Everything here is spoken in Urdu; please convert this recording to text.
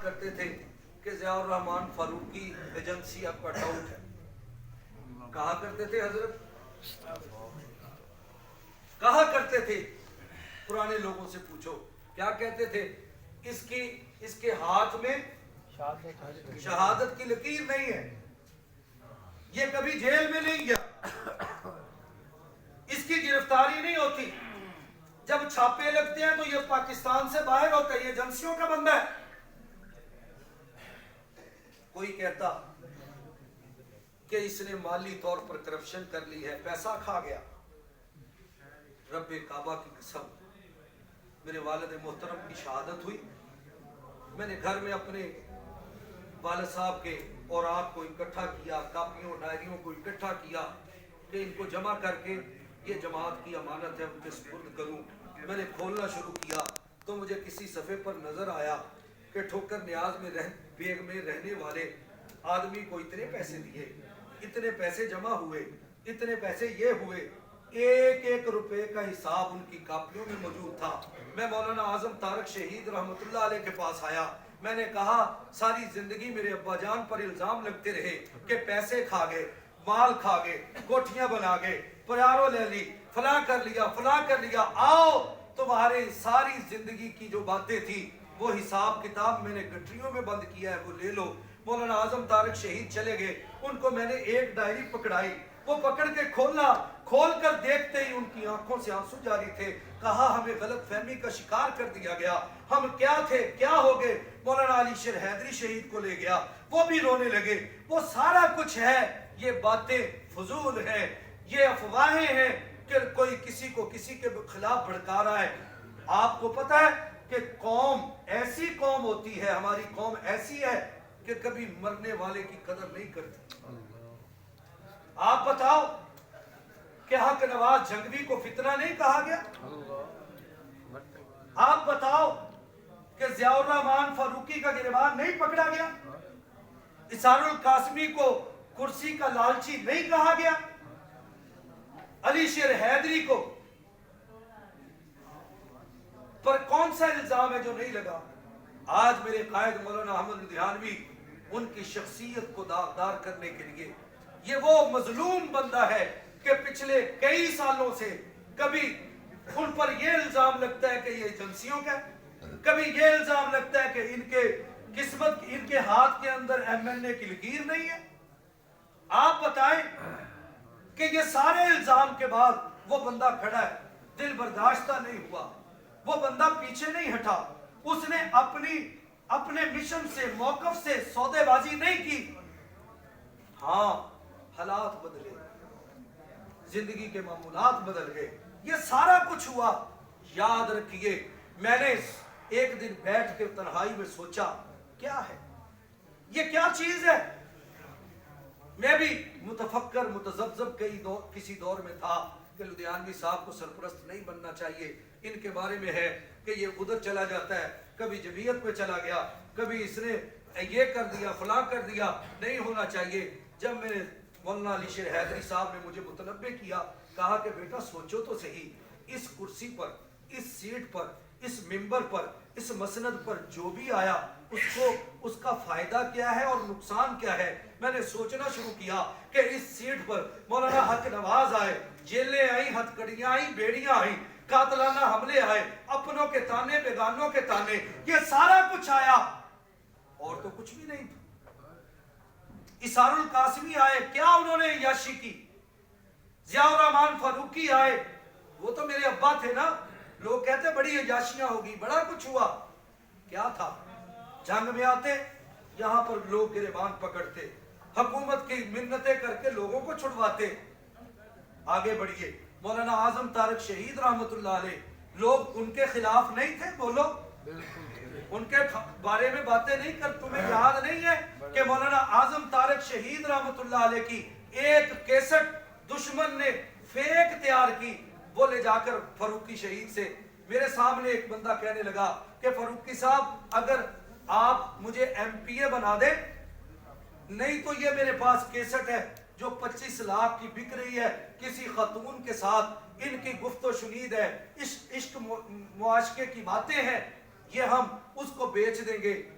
کرتے تھے کہ ضیاء الرحمان فاروقی ایجنسی اب کٹ آؤٹ ہے. کہا کرتے تھے حضرت، کہا کرتے تھے. پرانے لوگوں سے پوچھو کیا کہتے تھے، اس کے ہاتھ میں شہادت کی لکیر نہیں ہے، یہ کبھی جیل میں نہیں گیا، اس کی گرفتاری نہیں ہوتی، جب چھاپے لگتے ہیں تو یہ پاکستان سے باہر ہوتا ہے، یہ ایجنسیوں کا بندہ ہے. کوئی کہتا کہ اس نے مالی طور پر کرپشن کر لی ہے، پیسہ کھا گیا. رب کعبہ کی قسم، میرے والد محترم کی شہادت ہوئی، میں نے گھر میں اپنے والد صاحب کے اوراق کو اکٹھا کیا، کاپیوں ڈائریوں کو اکٹھا کیا کہ ان کو جمع کر کے یہ جماعت کی امانت ہے ان کے سپرد کروں. میں نے کھولنا شروع کیا تو مجھے کسی صفحے پر نظر آیا کہ ٹھوکر نیاز میں بیگ میں رہنے والے آدمی کو اتنے پیسے دیے، اتنے پیسے جمع ہوئے، اتنے پیسے یہ ہوئے، ایک ایک روپے کا حساب ان کی کاپیوں میں موجود تھا. میں مولانا اعظم طارق شہید رحمت اللہ علیہ کے پاس آیا، میں نے کہا ساری زندگی میرے ابا جان پر الزام لگتے رہے کہ پیسے کھا گئے، مال کھا گئے، کوٹھیاں بنا گئے، پیارو لے لی، فلاں کر لیا، فلاں کر لیا. آؤ تمہارے ساری زندگی کی جو باتیں تھی وہ حساب کتاب میں نے گٹریوں میں بند کیا ہے، وہ لے لو. مولانا اعظم طارق شہید چلے گئے، ان کو میں نے ایک ڈائری پکڑائی، وہ پکڑ کے کھولا، کھول کر دیکھتے ہی ان کی آنکھوں سے آنسو جاری تھے. کہا ہمیں غلط فہمی کا شکار کر دیا گیا، ہم کیا تھے کیا ہو گئے. مولانا علی شیر حیدری شہید کو لے گیا، وہ بھی رونے لگے. وہ سارا کچھ ہے، یہ باتیں فضول ہیں، یہ افواہیں ہیں کہ کوئی کسی کو کسی کے خلاف بھڑکا رہا ہے. آپ کو پتہ ہے کہ قوم ایسی قوم ہوتی ہے، ہماری قوم ایسی ہے کہ کبھی مرنے والے کی قدر نہیں کرتی. آپ بتاؤ کہ حق نواز جنگوی کو فتنہ نہیں کہا گیا؟ آپ بتاؤ کہ ضیاء الرحمان فاروقی کا گریبان نہیں پکڑا گیا؟ اسحار القاسمی کو کرسی کا لالچی نہیں کہا گیا؟ علی شیر حیدری کو پر کون سا الزام ہے جو نہیں لگا؟ آج میرے قائد مولانا احمد لدھیانوی ان کی شخصیت کو داغدار کرنے کے لیے، یہ وہ مظلوم بندہ ہے کہ پچھلے کئی سالوں سے کبھی ان پر یہ الزام لگتا ہے کہ یہ ایجنسیوں کا ہے، کبھی یہ الزام لگتا ہے کہ ان کے قسمت ان کے ہاتھ کے اندر MNA کی لکیر نہیں ہے. آپ بتائیں کہ یہ سارے الزام کے بعد وہ بندہ کھڑا ہے، دل برداشتہ نہیں ہوا، وہ بندہ پیچھے نہیں ہٹا، اس نے اپنے مشن سے موقف سے سودے بازی نہیں کی. ہاں حالات بدلے، زندگی کے معمولات بدل گئے، یہ سارا کچھ ہوا. یاد رکھیے میں نے ایک دن بیٹھ کے تنہائی میں سوچا کیا ہے یہ، کیا چیز ہے. میں بھی متفکر متذبذب کسی دور میں تھا کہ لدھیانوی صاحب کو سرپرست نہیں بننا چاہیے، ان کے بارے میں ہے کہ یہ ادھر چلا جاتا ہے، کبھی جمعیت میں چلا گیا، کبھی اس نے یہ کر دیا فلاں کر دیا، نہیں ہونا چاہیے. جب میں نے مولانا علی شیر حیدری صاحب نے مجھے متنبہ کیا، کہا کہ بیٹا سوچو تو صحیح، اس کرسی پر، اس سیٹ پر، اس منبر پر، اس مسند پر جو بھی آیا اس کا فائدہ کیا ہے اور نقصان کیا ہے. میں نے سوچنا شروع کیا کہ اس سیٹ پر مولانا حق نواز آئے، جیلیں آئیں، ہتھ کڑیاں آئیں، بیڑیاں آئیں، قاتلانہ حملے آئے، اپنوں کے تانے بیگانوں کے تانے، یہ سارا کچھ آیا اور تو کچھ بھی نہیں تھا. اسحار القاسمی آئے، کیا انہوں نے عیاشی کی. ضیاء الرحمان فاروقی آئے، وہ تو میرے ابا تھے نا، لوگ کہتے بڑی عیاشیاں ہوگی، بڑا کچھ ہوا. کیا تھا؟ جنگ میں آتے، یہاں پر لوگ گریبان پکڑتے، حکومت کی منتیں کر کے لوگوں کو چھڑواتے. آگے بڑھیے، مولانا اعظم طارق شہید رحمت اللہ علیہ، لوگ ان کے خلاف نہیں تھے، بولو ان کے بارے میں باتیں نہیں کر. تمہیں یاد نہیں ہے کہ مولانا اعظم طارق شہید رحمت اللہ علیہ کی ایک کیسٹ دشمن نے فیک تیار کی، وہ لے جا کر فاروقی شہید سے میرے سامنے ایک بندہ کہنے لگا کہ فاروقی صاحب اگر آپ مجھے MPA بنا دیں، نہیں تو یہ میرے پاس کیسٹ ہے جو 25 لاکھ کی بک رہی ہے، کسی خاتون کے ساتھ ان کی گفت و شنید ہے، عشق معاشقے کی باتیں ہیں، یہ ہم اس کو بیچ دیں گے،